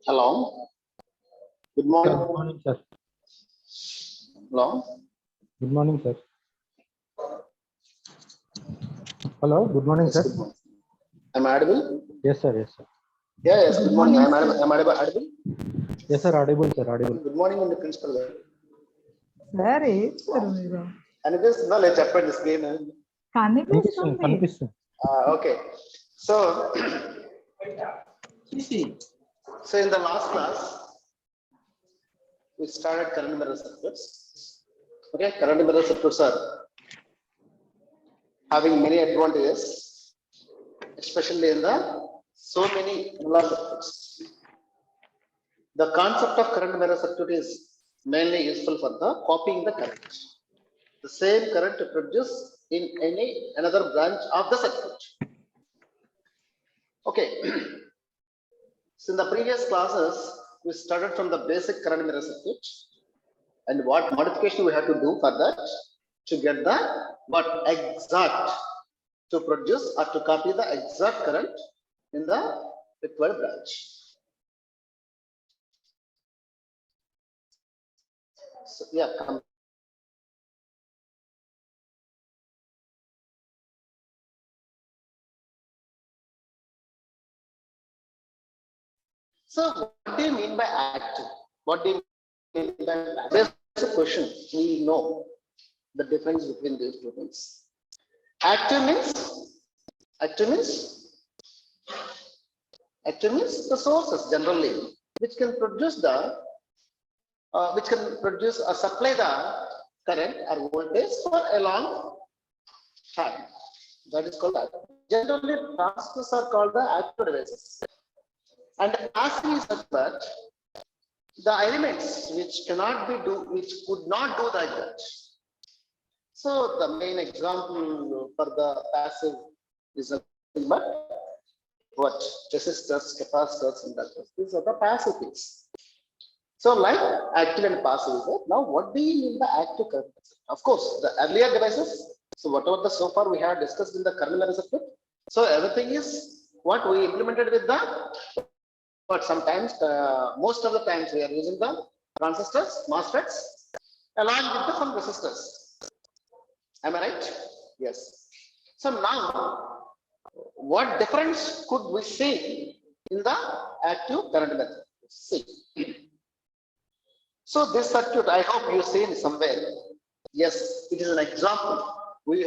Hello. Good morning. Good morning, sir. Hello. Good morning, sir. Hello. Good morning, Yes, sir. good morning. Am I audible? Yes, sir. Yes, sir. Yeah, yes. Good morning. Am I audible? Yes, sir. Audible, sir. Audible. Good morning, the principal. సరే sir మీరు And this no, let's check this game. కనిపిస్తుంది కనిపిస్తుంది కనిపిస్తుంది Okay. So, so in the last class, we started current mirror circuits. Okay, current mirror circuits are having many advantages, especially in the so many analog circuits. The concept of current mirror circuit is mainly useful for the copying the current. The same current to produce in another branch of the circuit. Okay. So in the previous classes, we started from the basic current mirror circuit and what modification we have to do for that to get the what exact to produce or to copy the exact current in the required branch. So yeah, come. So what do you mean by active? What do you mean by passive? That's a question. We know the difference between these two things. Active means the sources generally which can produce or supply the current or voltage for a long time. That is called active. Generally, transistors are called the active devices. And passive is such that the elements which could not do like that. So the main example for the passive is nothing but what resistors, capacitors, inductors. These are the passive things. So like active and passive is there. Now what do you mean by active current? Of course, the earlier devices. So whatever so far we have discussed in the current mirror circuit. So everything is what we implemented with the. But sometimes, most of the times we are using the transistors, MOSFETs, along with some resistors. Am I right? Yes. So now, what difference could we see in the active current method? See. So this circuit, I hope you see it somewhere. Yes, it is an example. We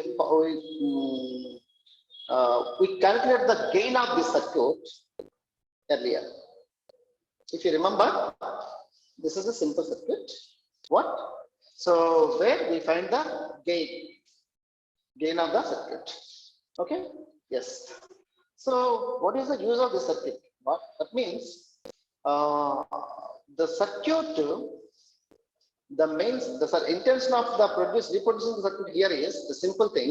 calculate the gain of this circuit earlier. If you remember, this is a simple circuit. What? So where we find the gain of the circuit. Okay. Yes. So what is the use of this circuit? What that means? The circuit. The intention of the reproducing the circuit here is the simple thing.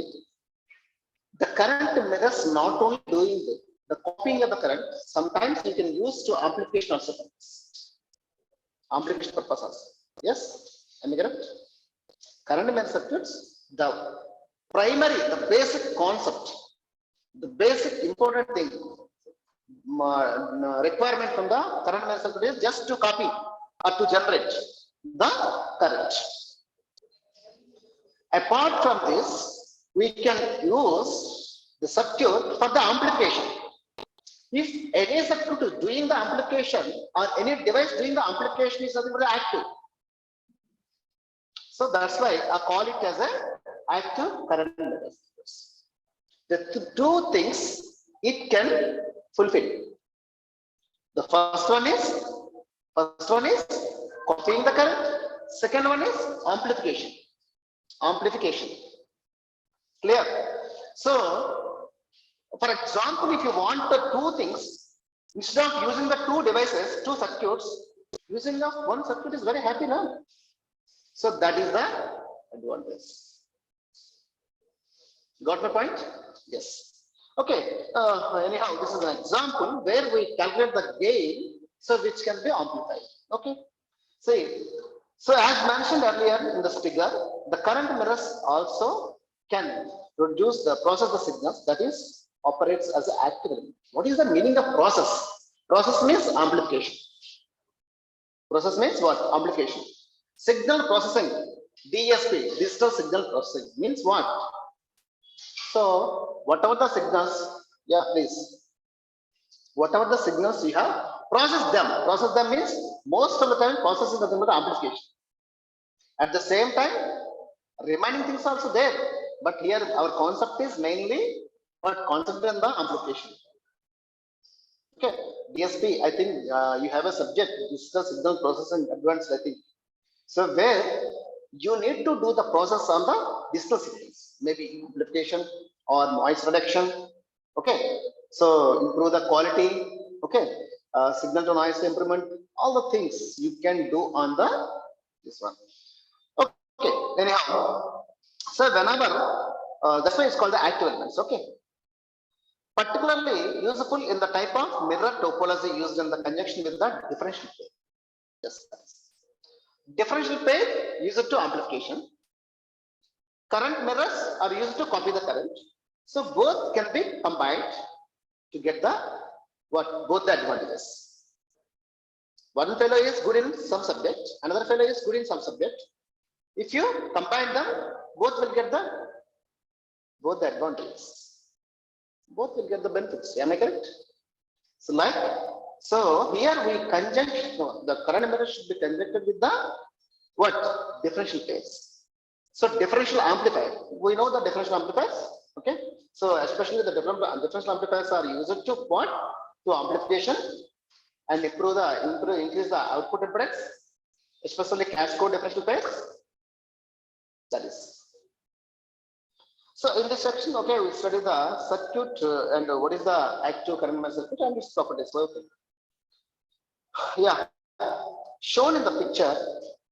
The current mirrors not only doing the copying of the current, sometimes you can use to amplification also. Amplification purpose also. Yes, am I correct? Current mirror circuits, the primary, the basic concept, the basic important thing, requirement from the current mirror circuit is just to copy or to generate the current. Apart from this, we can use the circuit for the amplification. If any circuit is doing the amplification or any device doing the amplification is nothing but active. So that's why I call it as an active current mirror. The two things it can fulfill. The first one is copying the current. Second one is amplification. Clear? So, for example, if you want the two things, instead of using the two devices, two circuits, using of one circuit is very happy now. So that is the advantage. Got my point? Yes. Okay. Anyhow, this is an example where we calculate the gain, so which can be amplified. Okay. See. So as mentioned earlier in this figure, the current mirrors also can process the signals. That is, operates as an active element. What is the meaning of process? Process means amplification. Process means what? Amplification. Signal processing, DSP, digital signal processing, means what? So, whatever the signals, yeah, please. Whatever the signals you have, process them. Process them means most of the time process is nothing but amplification. At the same time, remaining things also there. But here our concept is mainly what concentrate on the amplification. Okay, DSP, I think you have a subject, digital signal processing advanced, I think. So where you need to do the process on the digital signals, maybe amplification or noise reduction. Okay, so improve the quality. Okay, signal to noise improvement. All the things you can do on the this one. Okay, anyhow, so whenever that's why it's called the active elements. Okay, particularly useful in the type of mirror topology used in the conjunction with the differential pair. Yes. Differential pair used to amplification. Current mirrors are used to copy the current. So both can be combined to get the what both the advantages. One fellow is good in some subject, another fellow is good in some subject. If you combine them, both will get both the advantages. Both will get the benefits. Am I correct? So here we conjunct the current mirror should be conjuncted with the what differential pairs. So differential amplifier. We know the differential amplifiers. Okay. So especially the differential amplifiers are used to what? To amplification and increase the output impedance, especially cascode differential pairs. That is. So in this section, okay, we study the circuit and what is the active current measure circuit and its properties. Okay. Yeah, shown in the picture,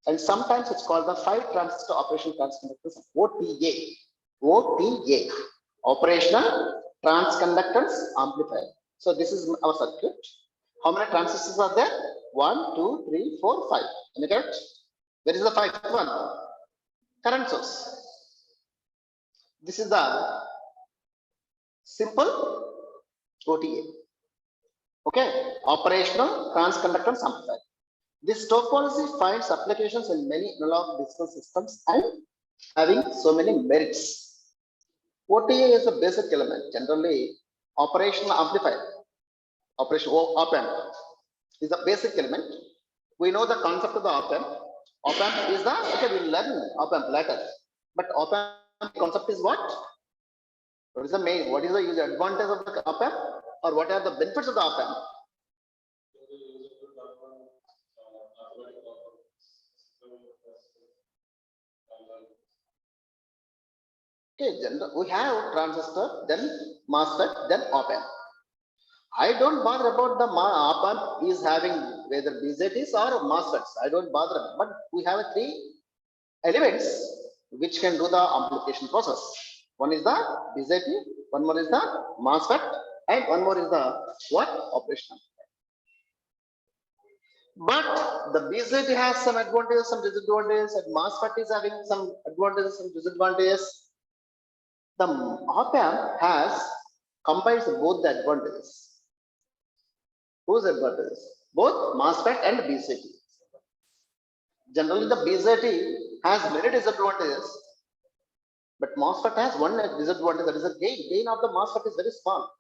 and sometimes it's called the 5 transistor operational transconductance, OTA. OTA, operational transconductance amplifier. So this is our circuit. How many transistors are there? 1, 2, 3, 4, 5. Am I correct? Where is the 5th one? Current source. This is the simple OTA. Okay, operational transconductance amplifier. This topology finds applications in many analog digital systems and having so many merits. OTA is a basic element. Generally, operational amplifier, operational op-amp is the basic element. We know the concept of the op-amp. Op-amp is the, okay, we'll learn op-amp later. But op-amp concept is what? What is the main, what is the advantage of the op-amp, or what are the benefits of the op-amp? Okay, we have transistor, then MOSFET, then op-amp. I don't bother about the op-amp is having whether BJTs or MOSFETs. I don't bother, but we have 3 elements which can do the amplification process. One is the BJT, one more is the MOSFET, and one more is the what? Operational. But the BJT has some advantages, some disadvantages, and MOSFET is having some advantages, some disadvantages. The op-amp has combines both the advantages. Whose advantages? Both MOSFET and BJT. Generally, the BJT has many disadvantages, but MOSFET has one disadvantage, that is the gain. Gain of the MOSFET is very small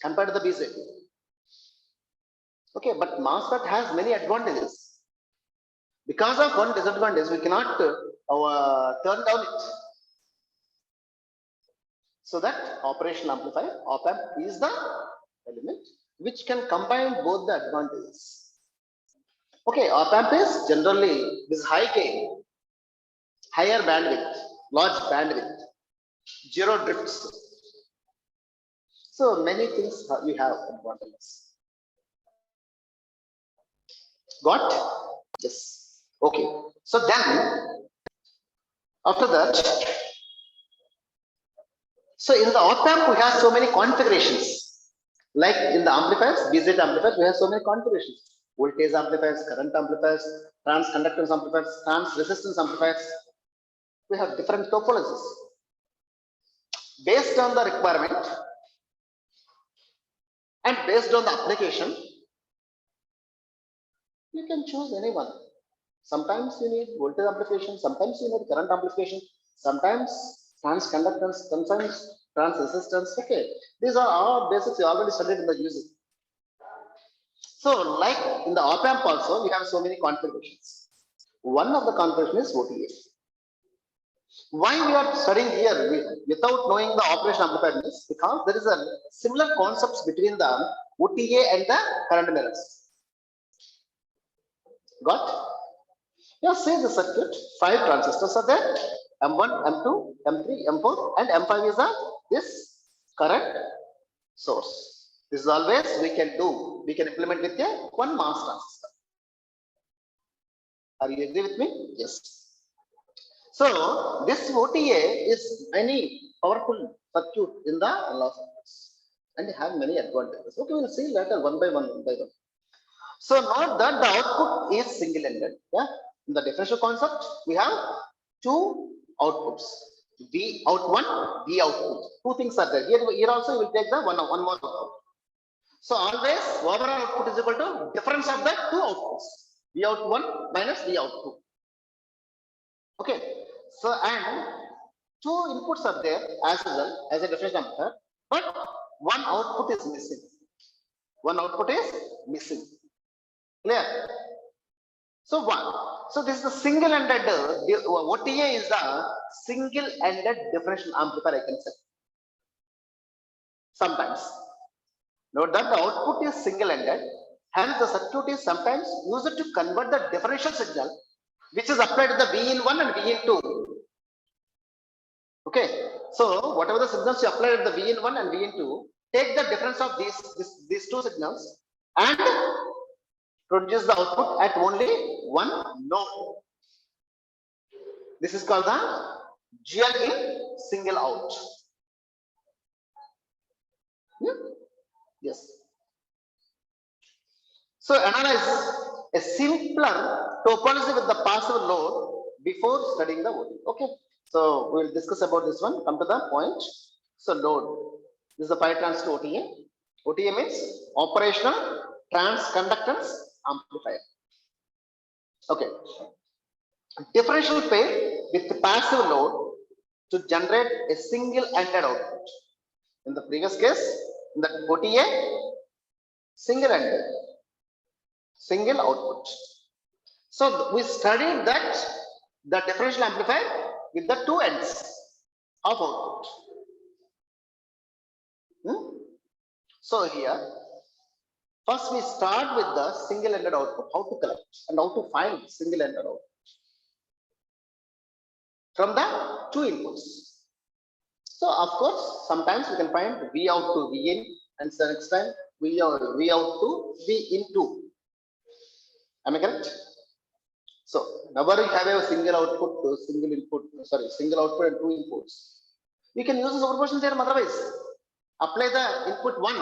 compared to the BJT. Okay, but MOSFET has many advantages. Because of one disadvantage, we cannot turn down it. So that operational amplifier, op-amp, is the element which can combine both the advantages. Okay, op-amp is generally this high gain, higher bandwidth, large bandwidth, zero drifts. So many things we have advantages. Got? Yes. Okay. So then, after that, so in the op-amp we have so many configurations. Like in the amplifiers, BJT amplifiers, we have so many configurations. Voltage amplifiers, current amplifiers, transconductance amplifiers, trans resistance amplifiers. We have different topologies. Based on the requirement, And based on the application, you can choose any one. Sometimes you need voltage amplification, sometimes you need current amplification, sometimes trans conductance, sometimes trans resistance. Okay, these are all basics you already studied in the music. So, like in the op amp also, we have so many configurations. One of the configuration is OTA. Why we are studying here without knowing the operation amplifier is because there is a similar concepts between the OTA and the current mirrors. Got? Here say the circuit, 5 transistors are there, M1, M2, M3, M4, and M5 is this current source. This is always we can implement with a 1 mass transistor. Are you agree with me? Yes. So this OTA is any powerful circuit in the analog circuits and have many advantages. Okay, we'll see later one by one. So note that the output is single-ended. Yeah. In the differential concept, we have 2 outputs. V out 1, V output. 2 things are there. Here also we will take the one more output. So always overall output is equal to difference of the 2 outputs. V out 1 minus V out 2. Okay. So and 2 inputs are there as well as a differential amplifier, but one output is missing. One output is missing. Clear? So one. So this is the single-ended. OTA is the single-ended differential amplifier, I can say. Sometimes. Note that the output is single-ended. Hence, the circuit is sometimes used to convert the differential signal, which is applied to the V in 1 and V in 2. Okay. So whatever the signals you apply at the V in 1 and V in 2, take the difference of these 2 signals and produce the output at only one node. This is called the dual in single out. Yes. So analyze a simpler topology with the passive load before studying the OTA. Okay. So we will discuss about this one. Come to the point. So load. This is the pi trans to OTA. OTA means operational transconductance amplifier. Okay. Differential pair with passive load to generate a single-ended output. In the previous case, in the OTA, single-ended, single output. So we studied that the differential amplifier with the 2 ends of output. So here, first we start with the single-ended output, how to collect and how to find single-ended output from the 2 inputs. So of course, sometimes we can find V out to V in, and the next time V out to V into. Am I correct? So whenever you have a single output, single output and 2 inputs, we can use the superposition theorem otherwise. Apply the input 1,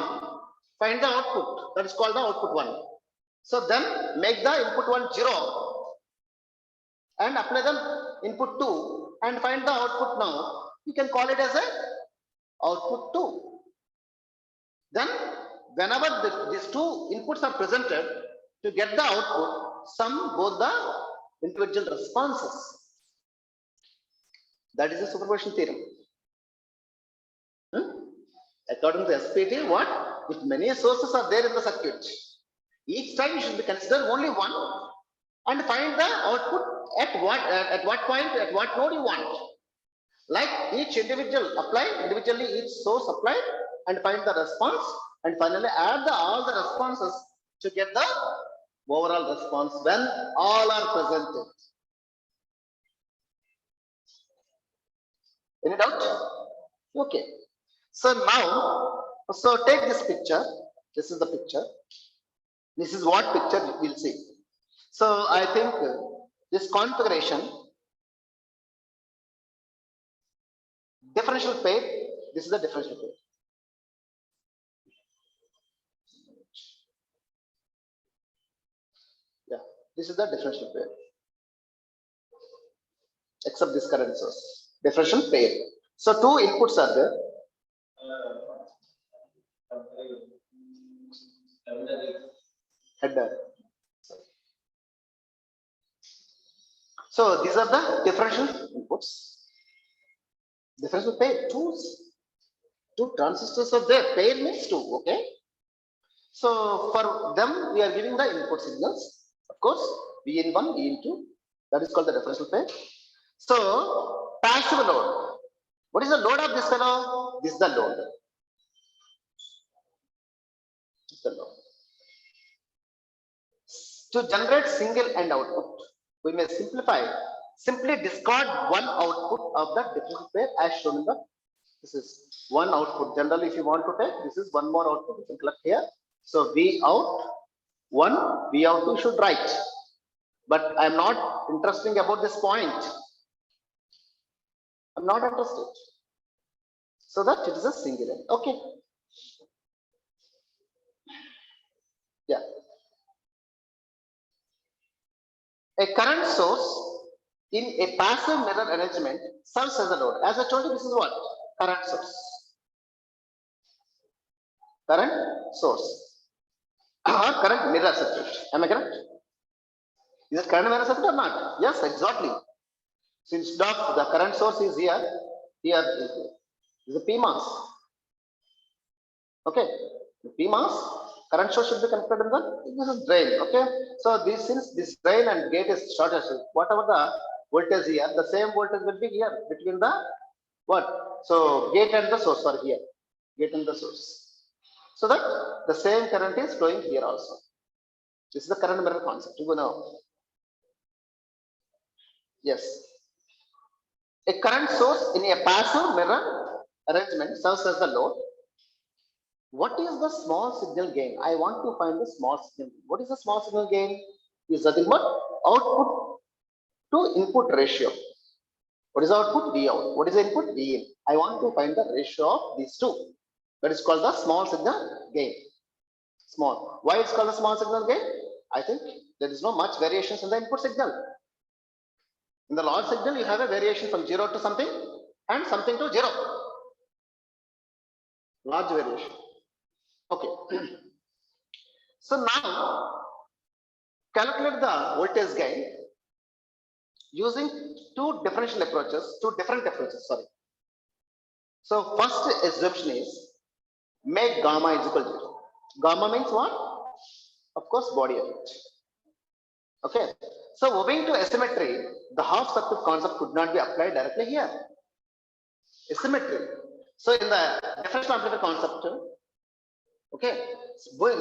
find the output, that is called the output 1. So then make the input 1 0 and apply the input 2 and find the output now. You can call it as a output 2. Then whenever these 2 inputs are presented, to get the output, sum both the individual responses. That is the superposition theorem. According to SPT, what? If many sources are there in the circuit, each time you should be consider only one and find the output at what point, at what node you want. Like each individual apply, individually each source apply and find the response and finally add all the responses to get the overall response when all are presented. Any doubt? Okay. So now, so take this picture. This is the picture. This is what picture we'll see. So I think this configuration, differential pair, this is the differential pair. Yeah, this is the differential pair. Except this current source. Differential pair. So 2 inputs are there. Header. So these are the differential inputs. Differential pair, two transistors are there. Pair means two, okay? So for them, we are giving the input signals. Of course, Vn1, Vn2, that is called the differential pair. So passive load. What is the load of this fellow? This is the load. This is the load. To generate single end output, we may simply discard one output of the differential pair as shown in the. This is one output. Generally, if you want to take, this is one more output you can collect here. So V out 1, V out 2 should write. But I am not interested about this point. I'm not interested. So that it is a single end. Okay. Yeah. A current source in a passive mirror arrangement serves as a load. As I told you, this is what? Current source. Current source. Current mirror circuit. Am I correct? Is it current mirror circuit or not? Yes, exactly. Since the current source is here is a PMOS. Okay, the PMOS current source should be connected in the drain. Okay, so this since this drain and gate is shorted, whatever the voltage here, the same voltage will be here between the what? So gate and the source are here. Gate and the source. So that the same current is flowing here also. This is the current mirror concept. You know. Yes. A current source in a passive mirror arrangement serves as the load. What is the small signal gain? I want to find the small signal. What is the small signal gain? Is nothing but output to input ratio. What is the output? V out. What is the input? V in. I want to find the ratio of these two. That is called the small signal gain. Small. Why it's called the small signal gain? I think there is no much variations in the input signal. In the large signal, you have a variation from 0 to something and something to 0. Large variation. Okay. So now, calculate the voltage gain using two different approaches. Sorry. So first assumption is make gamma is equal to 0. Gamma means what? Of course, body effect. Okay. So owing to asymmetry, the half circuit concept could not be applied directly here. Asymmetry. So in the differential amplifier concept, okay,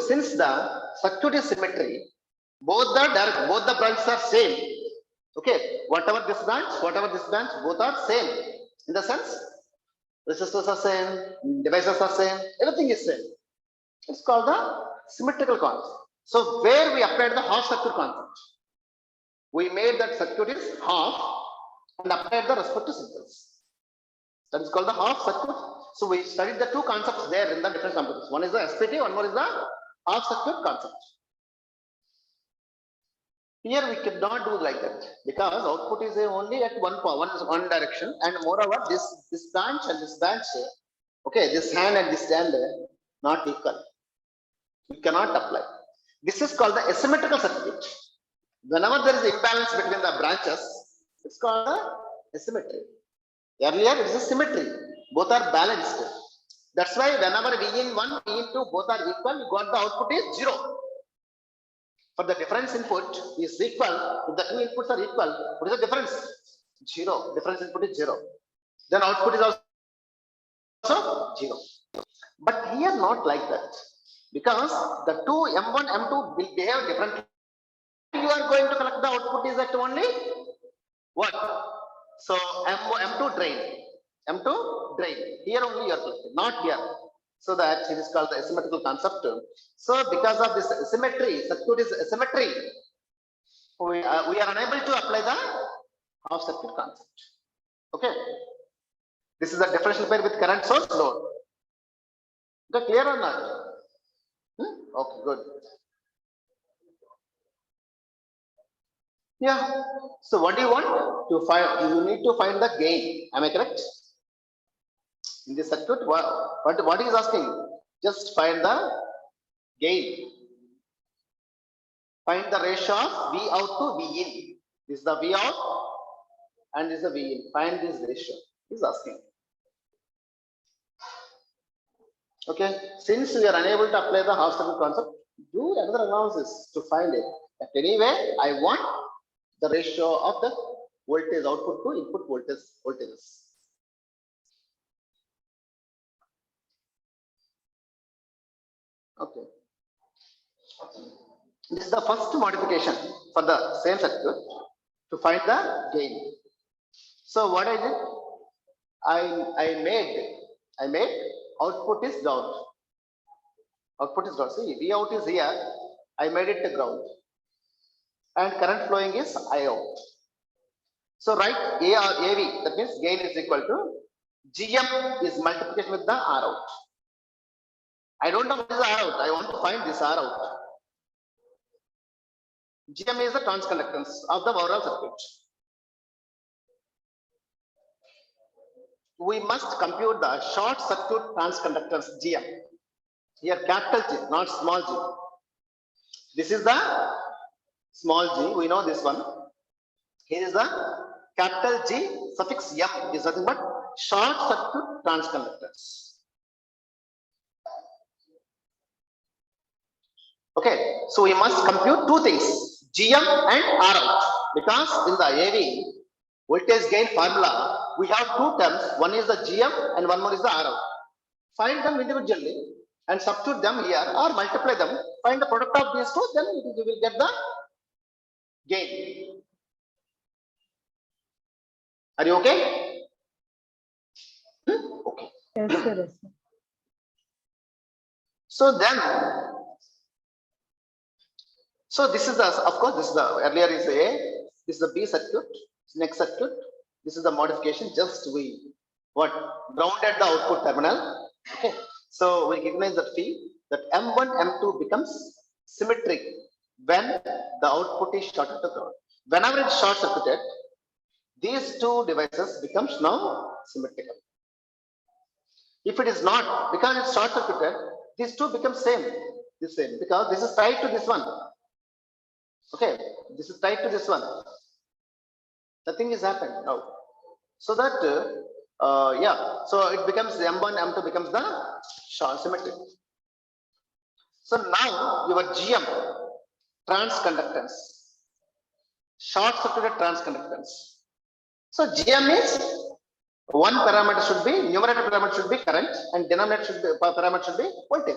since the circuit is symmetry, both the branches are same. Okay, whatever this branch, both are same. In the sense, resistors are same, devices are same, everything is same. It's called the symmetrical concept. So where we applied the half circuit concept, we made that circuit is half and applied the respective signals. That is called the half circuit. So we studied the two concepts there in the different computers. One is the SPT, one more is the half circuit concept. Here we cannot do like that because output is only at one direction, and moreover this branch and this branch, okay, this hand and this hand not equal. We cannot apply. This is called the asymmetrical circuit. Whenever there is imbalance between the branches, it's called the asymmetry. Earlier it is a symmetry. Both are balanced. That's why whenever V in 1, V in 2 both are equal, you got the output is 0. For the difference input is equal, if the two inputs are equal, what is the difference? 0. Difference input is 0. Then output is also 0. But here not like that. Because the two M1, M2 will behave differently. You are going to collect the output is at only what? So M2 drain. M2 drain. Here only you are collecting, not here. So that it is called the asymmetrical concept. So because of this asymmetry, circuit is asymmetry, we are unable to apply the half circuit concept. Okay. This is a differential pair with current source load. Okay, clear or not? Okay, good. Yeah. So what do you want to find? You need to find the gain. Am I correct? In this circuit, what is asking? Just find the gain. Find the ratio of V out to V in. This is the V out and this is the V in. Find this ratio. He's asking. Okay, since we are unable to apply the half circle concept, do another analysis to find it. But anyway, I want the ratio of the voltage output to input voltages. Okay. This is the first modification for the same circuit to find the gain. So what I did, I made output is down. Output is down. See, V out is here. I made it to ground. And current flowing is I out. So write A or AV, that means gain is equal to GM is multiplication with the R out. I don't know what is R out. I want to find this R out. GM is the transconductance of the overall circuit. We must compute the short circuit transconductance GM. Here capital G, not small g. This is the small g, we know this one. Here is the capital G suffix M is nothing but short circuit transconductance. Okay, so we must compute two things, GM and R out, because in the AV voltage gain formula, we have two terms, one is the GM and one more is the R out. Find them individually and substitute them here or multiply them, find the product of these two, then you will get the gain. Are you okay? Okay. Yes, sir. Yes, sir. So then, so this is the, of course, this is the, earlier is A, this is the B circuit, next circuit, this is the modification, just we, what, grounded the output terminal, okay. So we recognize that P, that M1, M2 becomes symmetric when the output is shorted to ground. Whenever it's short circuited, these two devices becomes now symmetrical. If it is not, because it's short circuited, these two become same, because this is tied to this one. Okay, this is tied to this one. Nothing is happened now. So that, yeah, so it becomes M1, M2 becomes the short symmetric. So now your GM, transconductance, short circuited transconductance. So GM is one parameter should be, numerator parameter should be current and denominator should be, parameter should be voltage.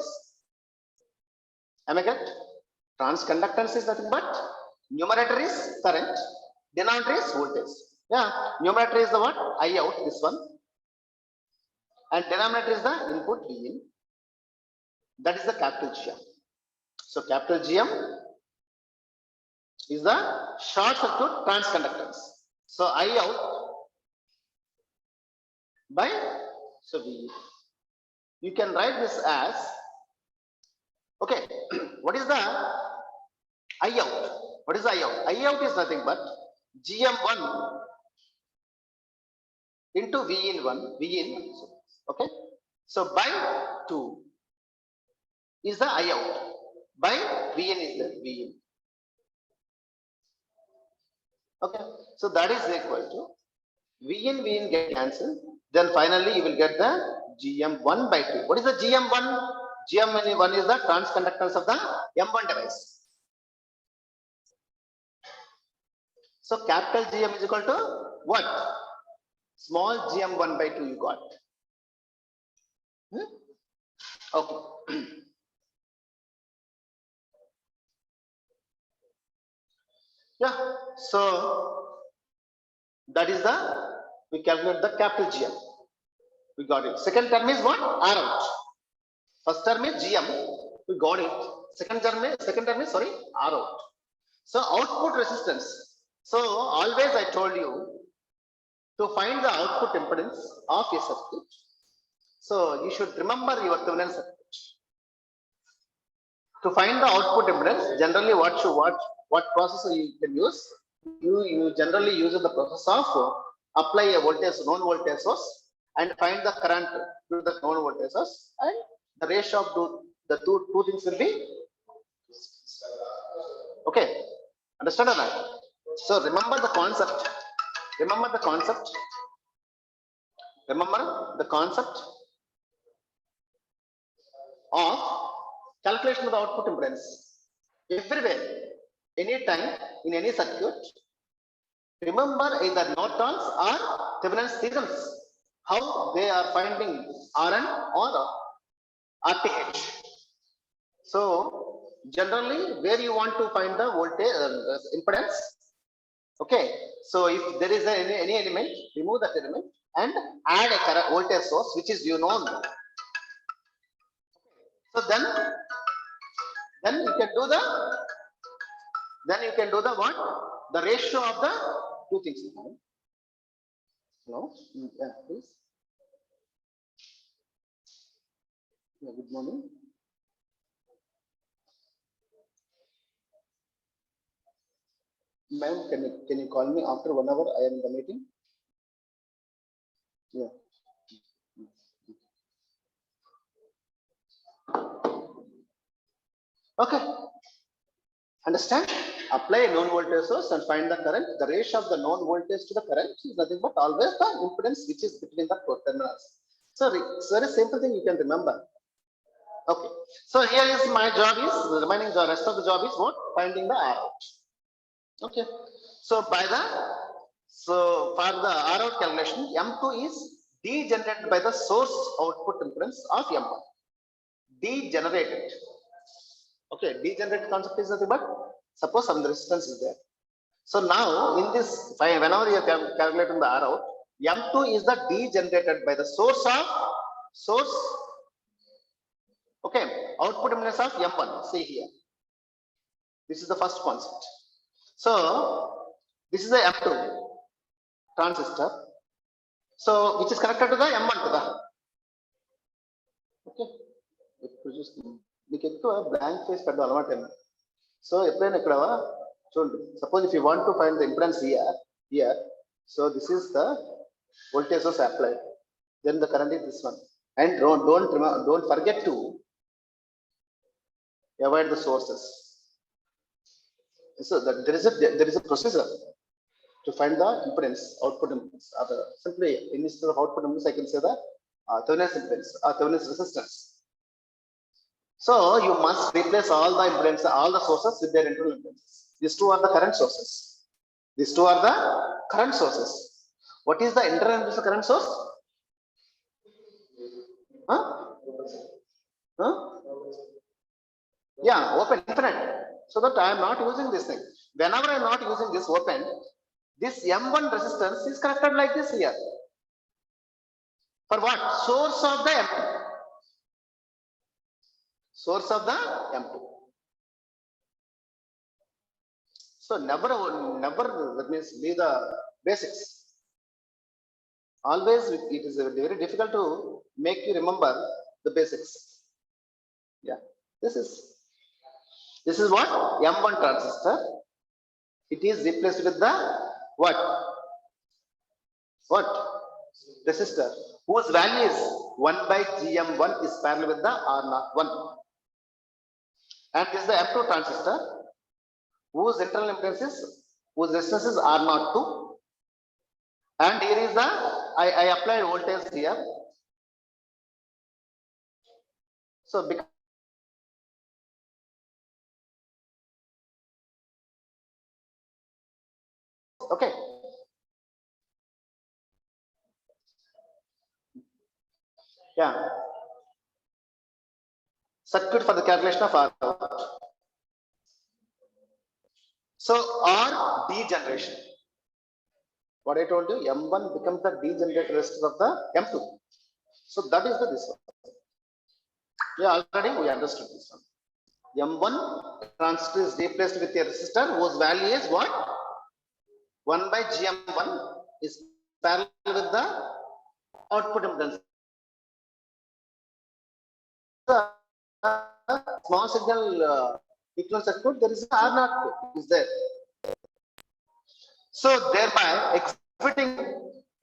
Am I correct? Transconductance is nothing but numerator is current, denominator is voltage. Yeah, numerator is the what? I out, this one. And denominator is the input V in. That is the capital GM. So capital GM is the short circuit transconductance. So I out by, so V. You can write this as, okay, what is the I out? What is the I out? I out is nothing but GM1 into V in 1, V in, okay. So by 2 is the I out, by V in is the V in. Okay, so that is equal to V in get cancelled. Then finally you will get the GM1 by 2. What is the GM1? GM1 is the transconductance of the M1 device. So capital GM is equal to what? Small GM1 by 2 you got. Okay. Yeah, so that is the, we calculate the capital GM. We got it. Second term is what? R out. First term is GM. We got it. Second term is sorry, R out. So output resistance. So always I told you to find the output impedance of a circuit. So you should remember your Thevenin circuit. To find the output impedance, generally what process you can use? You generally use the process of apply a voltage, known voltage source, and find the current to the known voltage source, and the ratio of the two things will be Okay, understand or not? So remember the concept. Remember the concept. Remember the concept of calculation of the output impedance. Everywhere, anytime, in any circuit, remember either Norton's or Thevenin's theorems, how they are finding Rn or RTH. So generally, where you want to find the voltage impedance. Okay, so if there is any element, remove that element and add a current voltage source, which is known. So then you can do the what? The ratio of the two things. Hello, yeah, please. Yeah, good morning. Ma'am, can you call me after 1 hour? I am in the meeting. Yeah. Okay. Understand? Apply a known voltage source and find the current. The ratio of the known voltage to the current is nothing but always the impedance which is between the two terminals. So it's very simple thing you can remember. Okay. So here is my job is the remaining job. Rest of the job is what? Finding the R out. Okay. So for the R out calculation, M2 is degenerated by the source output impedance of M1. Degenerated. Okay, degenerated concept is nothing but suppose some resistance is there. So now in this, whenever you are calculating the R out, M2 is the degenerated by the source. Okay, output impedance of M1. See here. This is the first concept. So this is the M2 transistor. So which is connected to the M1 to the. Okay. Blank face so suppose if you want to find the impedance here, so this is the voltage source applied, then the current is this one, and don't forget to avoid the sources. So that there is a procedure to find the impedance, output impedance. Simply instead of output impedance, I can say the Thevenin's impedance or Thevenin's resistance. So you must replace all the impedance, all the sources with their internal impedances. These two are the current sources. What is the internal impedance of the current source? Yeah, open, infinite. So that I am not using this thing. Whenever I am not using this open, this M1 resistance is connected like this here. For what? Source of the M2. Source of the M2. So never that means leave the basics. Always it is very difficult to make you remember the basics. Yeah, this is what? M1 transistor. It is replaced with the what? Resistor whose value is 1 by GM1 is parallel with the R01. And this is the M2 transistor whose internal impedance is, whose resistance is R02. And here is the, I applied voltage here. So because okay. Yeah. Circuit for the calculation of R out. So R degeneration. What I told you, M1 becomes the degenerated resistor of the M2. So that is this one. Yeah, already we understood this one. M1 transistor is replaced with a resistor whose value is what? 1 by GM1 is parallel with the output impedance. Small signal equivalent circuit, there is R0 is there. So thereby exhibiting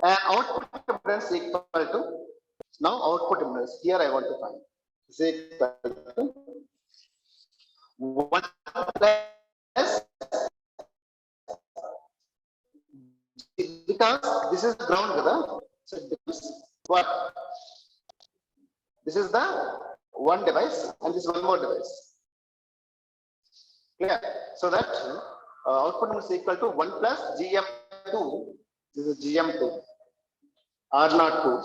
an output impedance equal to, now output impedance here I want to find is equal to 1 plus this is ground, kada? So it becomes what? This is the one device and this is one more device. Clear? So that output is equal to 1 plus GM2. This is GM2. R02.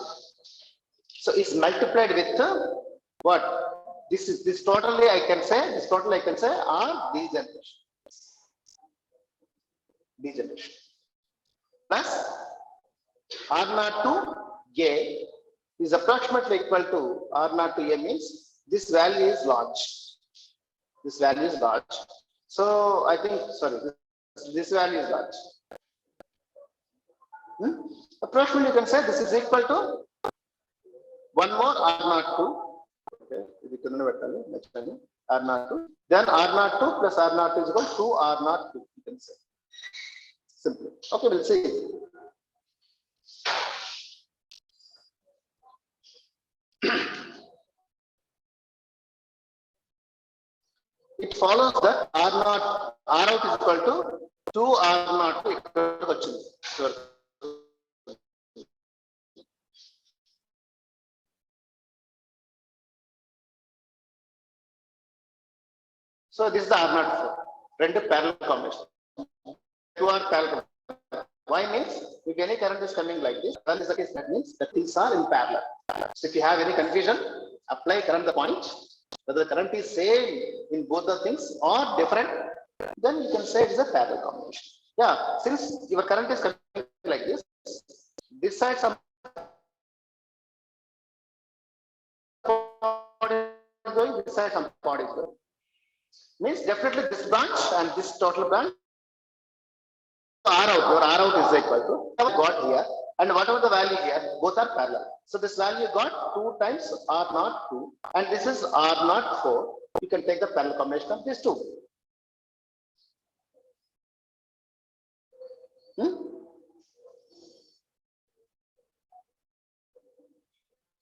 So it's multiplied with what? This totally I can say R degeneration. Degeneration. Plus R02 A is approximately equal to R02 A means this value is large. This value is large. So I think, sorry, this value is large. Approximately you can say this is equal to one more R02. Okay, next time R02. Then R02 plus R02 is equal to 2 R02. You can say simply. Okay, we'll see. It follows that R0 R out is equal to 2 R0 equal to వచ్చింది. So this is the R0 రెండు parallel combination. 2 are parallel. Why means if any current is coming like this, then is the case, that means the things are in parallel. So if you have any confusion, apply current the point. Whether the current is same in both the things or different, then you can say it is a parallel combination. Yeah, since your current is coming like this side some part is going, this side some part is going. Means definitely this branch and this total branch R out, your R out is equal to what got here, and whatever the value here, both are parallel. So this value got 2 times R02, and this is R04. You can take the parallel combination of these two.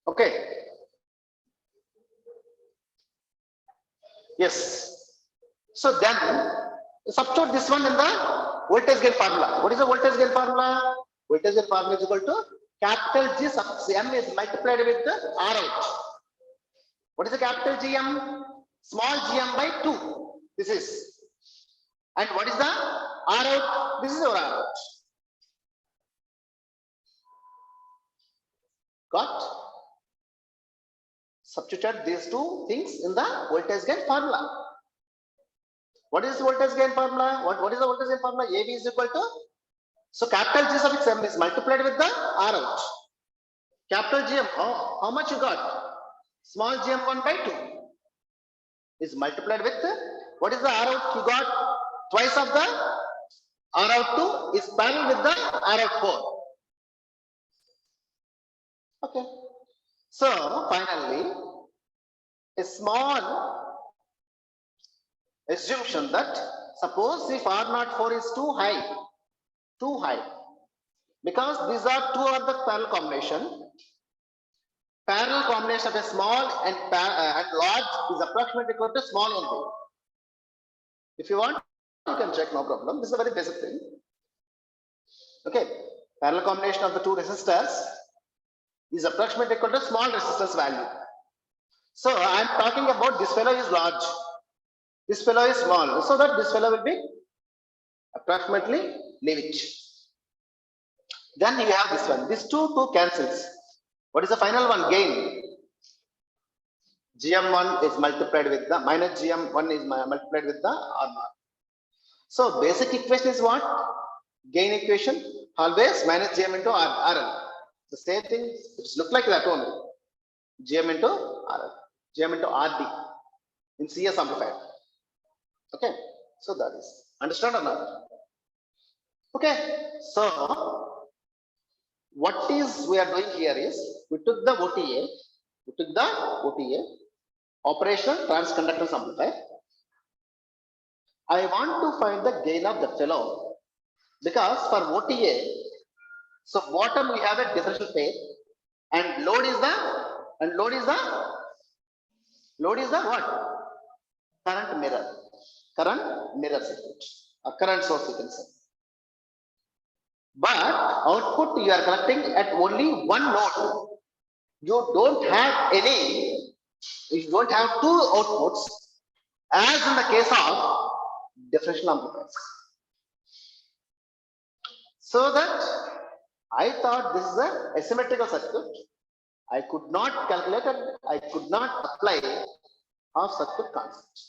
Okay. Yes. So then substitute this one in the voltage gain formula. What is the voltage gain formula? Voltage gain formula is equal to capital G sub M is multiplied with the R out. What is the capital GM? Small gm by 2. This is. And what is the R out? This is our R out. Got? Substitute these two things in the voltage gain formula. What is the voltage gain formula? What is the voltage gain formula? AB is equal to, so capital G suffix M is multiplied with the R out. Capital GM, how much you got? Small gm 1 by 2 is multiplied with, what is the R out? You got twice of the R out 2 is parallel with the R out 4. Okay. So finally, a small assumption that suppose if R04 is too high, because these are two of the parallel combination of a small and large is approximately equal to small only. If you want, you can check, no problem. This is a very basic thing. Okay, parallel combination of the two resistors is approximately equal to small resistance value. So I am talking about this fellow is large, this fellow is small, so that this fellow will be approximately leave it. Then you have this one, this two cancels. What is the final one? Gain. GM1 is multiplied with the minus GM1 is multiplied with the R0. So basic equation is what? Gain equation, always minus GM into RL. The same thing, it looks like that only. GM into RL, GM into RD in CS amplifier. Okay, so that is understand or not? Okay, so what is we are doing here is we took the OTA, operational transconductance amplifier. I want to find the gain of the fellow because for OTA, so bottom we have a differential pair and load is the what? Current mirror circuit, a current source you can say. but output you are collecting at only one node. You don't have any, you don't have two outputs as in the case of differential amplifiers. So that I thought this is a asymmetrical circuit. I could not calculate and I could not apply half circuit concept.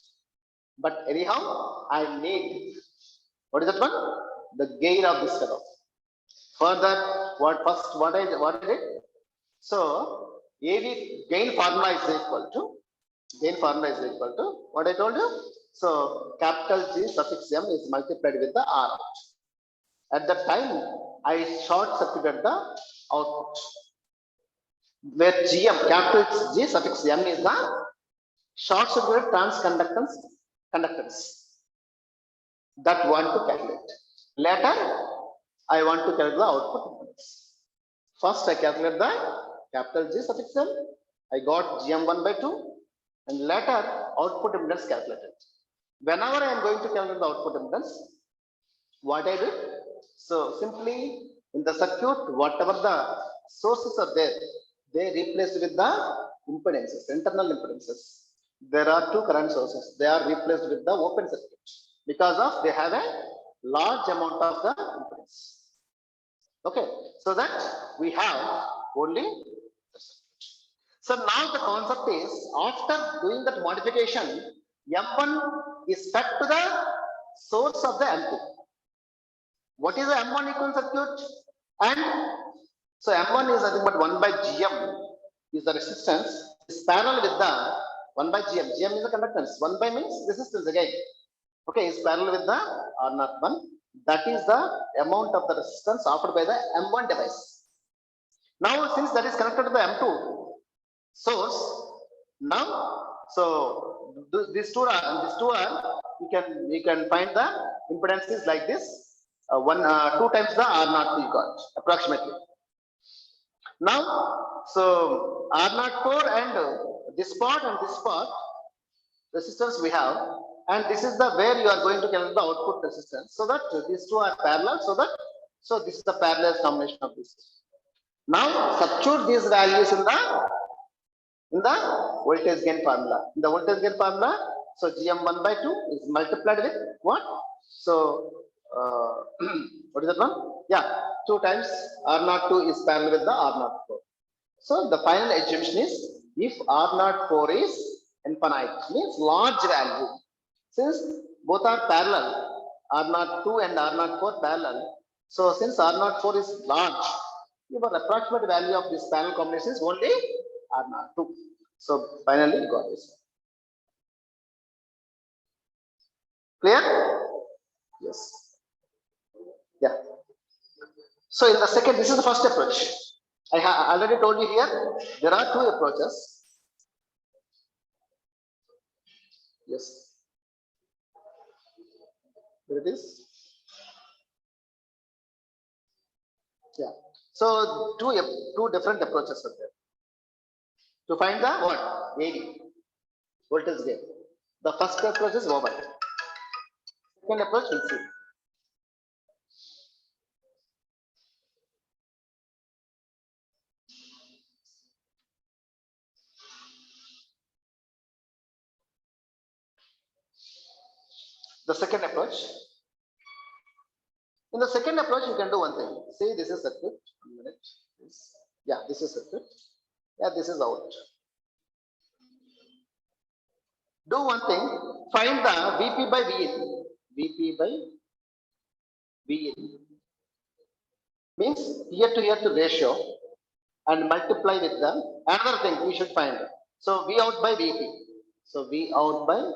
But anyhow, I need, what is that one? The gain of this fellow. For that, what I did? So AV gain formula is equal to what I told you. So capital G suffix M is multiplied with the R. At that time, I short circuited the output, where GM, capital G suffix M is the short circuit conductance that want to calculate. Later, I want to calculate the output impedance. First, I calculate the capital G suffix M. I got GM1 by 2, and later output impedance calculated. Whenever I am going to calculate the output impedance, what I did? So simply in the circuit, whatever the sources are there, they replaced with the impedances, internal impedances. There are two current sources. They are replaced with the open circuit because of they have a large amount of the impedance. Okay, so that we have only. So now the concept is after doing that modification, M1 is fed to the source of the M2. What is the M1 equivalent circuit? And so M1 is nothing but 1 by GM is the resistance, is parallel with the 1 by GM. GM is the conductance. 1 by means resistance again. Okay, is parallel with the R01. That is the amount of the resistance offered by the M1 device. Now, since that is connected to the M2 source, now so these two are you can find the impedances like this. 2 times the R0 you got approximately. Now, so R04 and this part resistance we have, and this is the where you are going to calculate the output resistance, so that these two are parallel, so this is the parallel combination of these. Now substitute these values in the voltage gain formula. In the voltage gain formula, so GM1 by 2 is multiplied with what? So what is that one? Yeah, 2 times R02 is parallel with the R04. So the final assumption is if R04 is infinite, means large value. Since both are parallel, R02 and R04 parallel. So since R04 is large, your approximate value of this parallel combination is only R02. So finally you got this. Clear? Yes. Yeah. So in the second, this is the first approach. I already told you here, there are two approaches. Yes. There it is. Yeah. So two different approaches are there. To find the what? AD, voltage gain. The first approach is over. Second approach we'll see. The second approach. In the second approach, you can do one thing. See, this is circuit. 1 minute. Yeah, this is circuit. Yeah, this is out. Do one thing. Find the VP by VN. VP by VN means here to ratio and multiply with them. Another thing we should find. So V out by VP. So V out by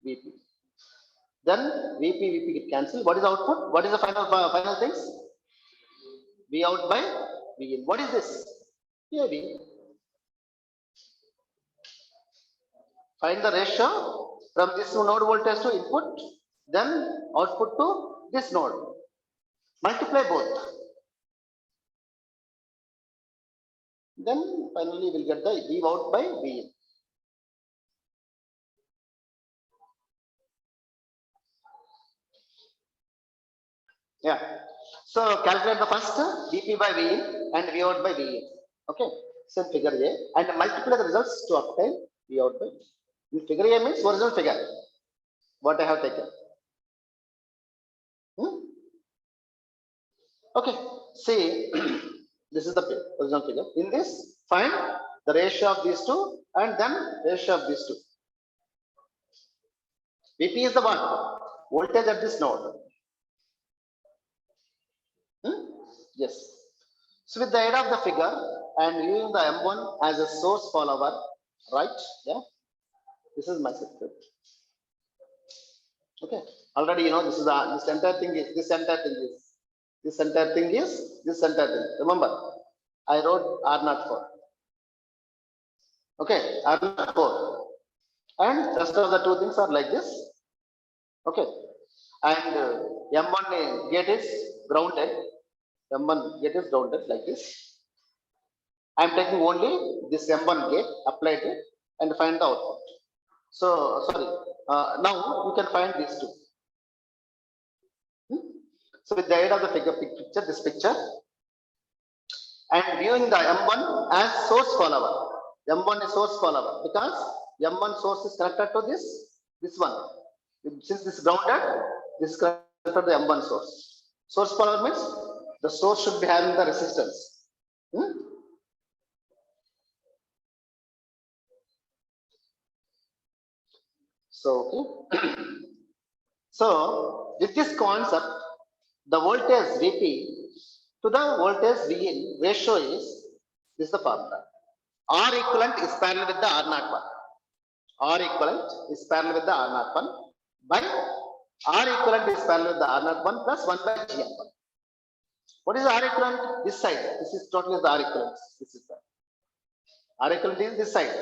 VP. Then VP get cancelled. What is the output? What is the final things? V out by V in. What is this? AV. Find the ratio from this node voltage to input, then output to this node. Multiply both. Then finally we'll get the V out by V in. Yeah. So calculate the first VP by VE and V out by VE. Okay. So figure A and multiply the results to obtain V out by VE. In figure A means original figure. What I have taken. Okay. See, this is the original figure. In this, find the ratio of these two and then ratio of these two. VP is the one voltage at this node. Yes. So with the aid of the figure and using the M1 as a source follower, right? Yeah. This is my circuit. Okay. Already you know this is this entire thing is this entire thing is this entire thing is this entire thing. Remember, I wrote R04. Okay, R04. And rest of the two things are like this. Okay. And M1 gate is grounded. M1 gate is grounded like this. I am taking only this M1 gate, applied it, and find the output. So sorry. Now you can find these two. So with the aid of the picture, this picture, and viewing the M1 as source follower. M1 is source follower because M1 source is connected to this one. Since this is grounded, this is connected to the M1 source. Source follower means the source should be having the resistance. So, okay. So, with this concept, the voltage VP to the voltage VN ratio is this is the formula. R equivalent is parallel with the R01. R equivalent is parallel with the R01 by R equivalent is parallel with the R01 plus 1 by GM1. What is the R equivalent? This side. This is totally the R equivalent. This is the R equivalent is this side.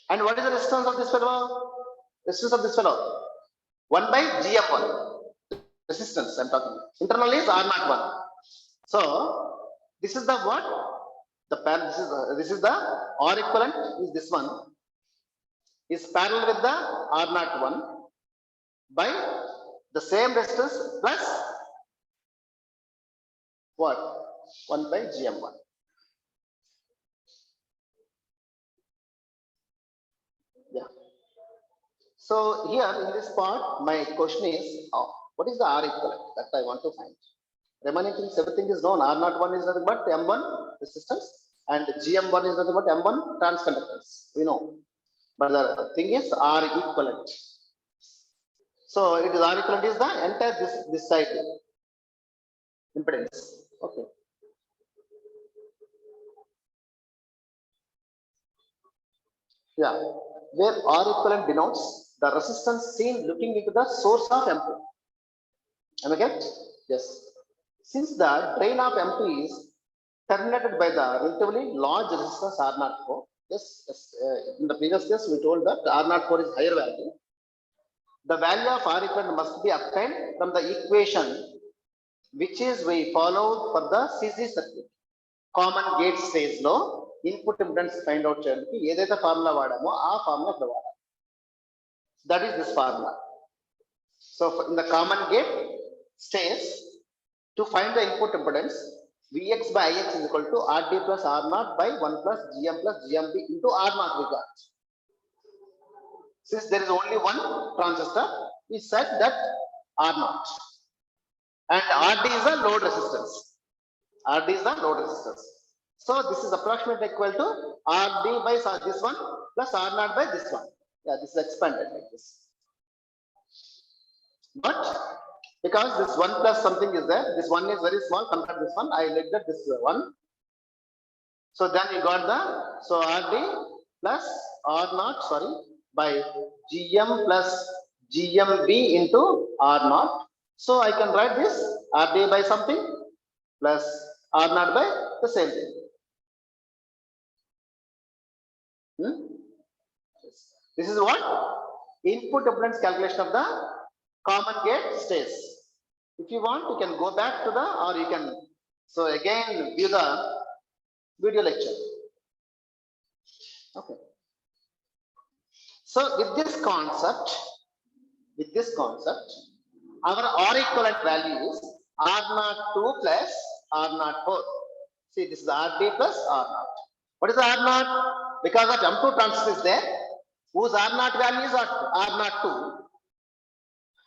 And what is the resistance of this fellow? Resistance of this fellow? 1 by GM1. Resistance I'm talking. Internal is R01. So this is the what? This is the R equivalent is this one is parallel with the R01 by the same resistance plus what? 1 by GM1. Yeah. So here in this part, my question is, what is the R equivalent? That I want to find. Remaining things, everything is known. R01 is nothing but M1 resistance and GM1 is nothing but M1 transconductance. We know. But the thing is R equivalent. So it is R equivalent is the entire this side impedance. Okay. Yeah. Where R equivalent denotes the resistance seen looking into the source of MP. Am I correct? Yes. Since the drain of MP is terminated by the relatively large resistance R04. Yes, in the previous case we told that R04 is higher value. The value of R equivalent must be obtained from the equation which is we follow for the CC circuit. Common gate stage lo input impedance find out cheyadiki edaithe formula vaadamo aa formula ikkada vaadali. That is this formula. So in the common gate stage, to find the input impedance, Vx by Ix is equal to Rd plus R0 by 1 plus Gm plus Gmb into R0 we got. Since there is only one transistor, we said that R0. And Rd is the load resistance. Rd is the load resistance. So this is approximately equal to Rd by this one plus R0 by this one. Yeah, this is expanded like this. But because this 1 plus something is there, this one is very small compared to this one, I neglected this one. So then you got the, so Rd plus R0, sorry, by Gm plus Gmb into R0. So I can write this Rd by something plus R0 by the same thing. This is what? Input impedance calculation of the common gate stage. If you want, you can go back to the, or you can, so again view the video lecture. Okay. So with this concept, our R equivalent value is R02 plus R04. See, this is RD plus R0. What is R0? Because of M2 transistor is there, whose R0 value is R02,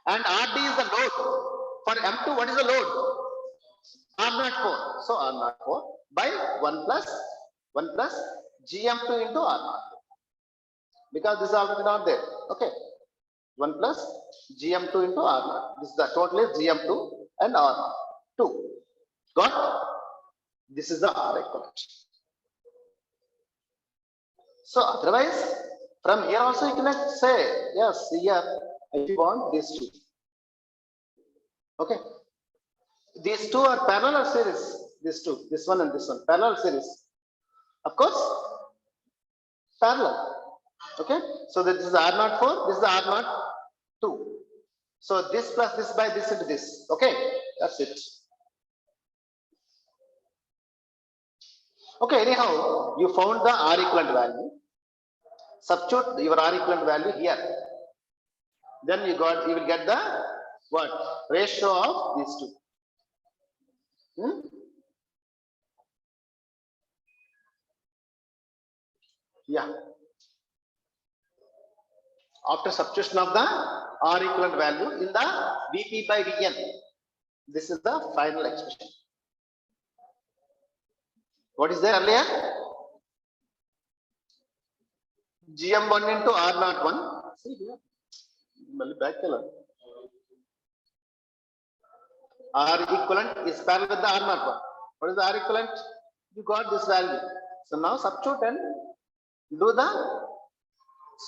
and RD is the load. For M2, what is the load? R04. So R04 by 1 plus GM2 into R0. Because this is already not there. Okay. 1 plus GM2 into R0. This is the total is GM2 and R0. 2. Got? This is the R equivalent. So otherwise, from here also you can say, yes, here, if you want these two. Okay. These two are parallel series. These two, this one and this one, parallel series. Of course, parallel. Okay. So this is R04, this is R02. So this plus this by this into this. Okay. That's it. Okay. Anyhow, you found the R equivalent value. Substitute your R equivalent value here. Then you will get the what? Ratio of these two. Yeah. After substitution of the R equivalent value in the Vp by Vn. This is the final expression. What is there earlier? GM1 into R01. See here. Back color. R equivalent is parallel with the R01. What is the R equivalent? You got this value. So now substitute and do the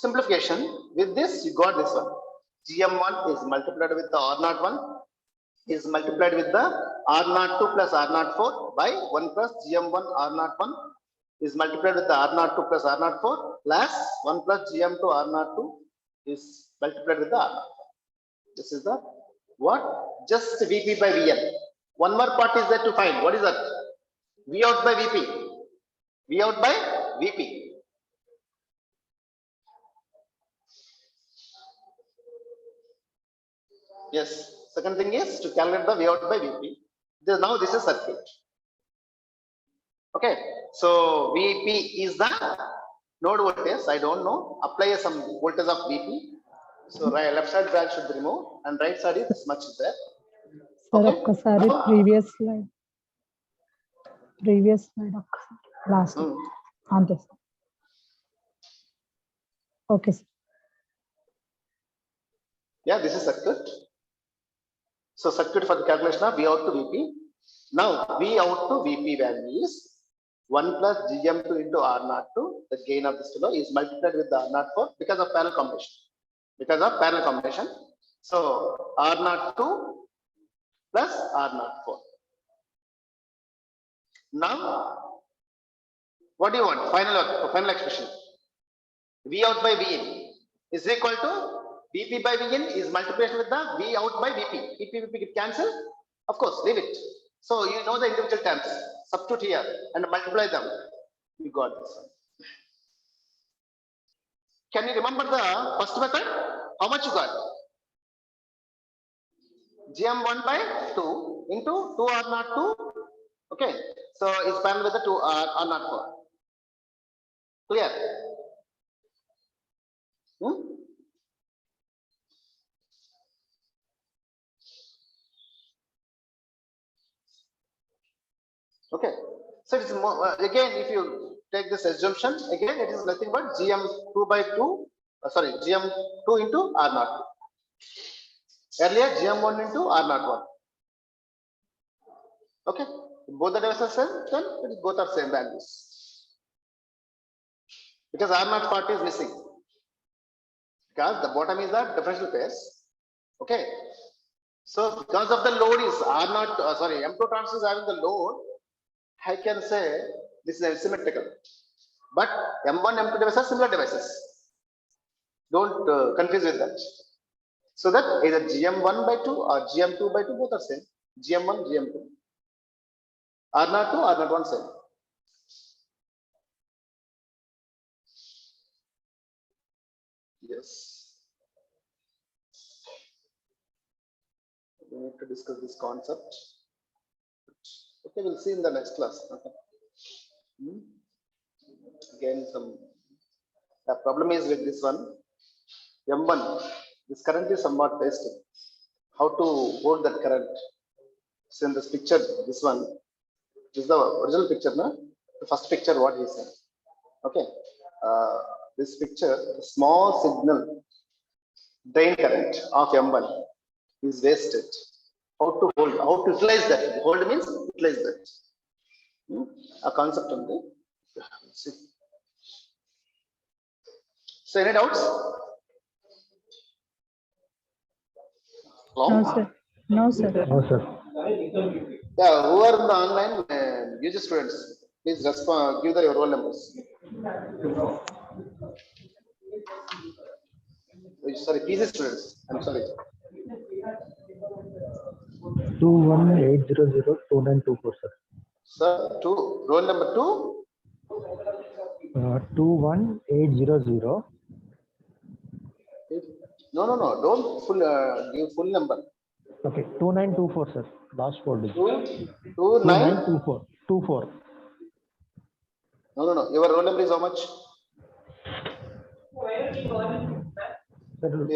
simplification. With this, you got this one. GM1 is multiplied with the R01 is multiplied with the R02 plus R04 by 1 plus GM1 R01 is multiplied with the R02 plus R04 plus 1 plus GM2 R02 is multiplied with the R04. This is the what? Just Vp by Vn. One more part is there to find. What is that? V out by Vp. V out by Vp. Yes. Second thing is to calculate the V out by Vp. Now this is circuit. Okay. So Vp is the node voltage. I don't know. Apply some voltage of Vp. So right, left side branch should be removed and right side is much there. Sir, Okay. ఒక్కసారి previous slide ఒక్కసారి last అంతే sir. Okay sir. Yeah, this is circuit. So circuit for the calculation of V out to Vp. Now V out to Vp value is 1 plus GM2 into R02. The gain of this fellow is multiplied with the R04 because of parallel combination. Because of parallel combination. So R02 plus R04. Now, what do you want? Final expression. V out by Vn is equal to Vp by Vn is multiplication with the V out by Vp. Vp get cancelled. Of course, leave it. So you know the individual terms. Substitute here and multiply them. You got this one. Can you remember the first method? How much you got? GM1 by 2 into 2R02. Okay. So it's parallel with the 2R04. Clear? Okay. So it's more, again, if you take this assumption, again, it is nothing but GM2 by 2, GM2 into R02. Earlier, GM1 into R01. Okay. Both the devices are same, then both are same values. Because R0 part is missing. Because the bottom is the differential pairs. Okay. So because of the load is M2 transistor is having the load, I can say this is symmetrical. But M1, M2 devices are similar devices. Don't confuse with that. So that either GM1 by 2 or GM2 by 2 both are same. GM1, GM2. R02, R01 same. Yes. We need to discuss this concept. Okay, we'll see in the next class. Okay. Again, the problem is with this one. M1, this current is somewhat wasted. How to hold that current? So in this picture, this one, this is the original picture, no? The first picture, what he said. Okay. This picture, the small signal drain current of M1 is wasted. How to hold, how to utilize that? Hold means utilize that. A concept on the. See. So any doubts? Hello? No, sir. No, sir. No, sir. Yeah, who are in the online UG students? Please respond, give your roll numbers. Sorry, PG students. I'm sorry. 218002924, sir. Sir, roll number 2. 21800. No. Don't give full number. Okay, 2924, sir. Last 4 digits. 29. 24. No. Your roll number is how much? Sir,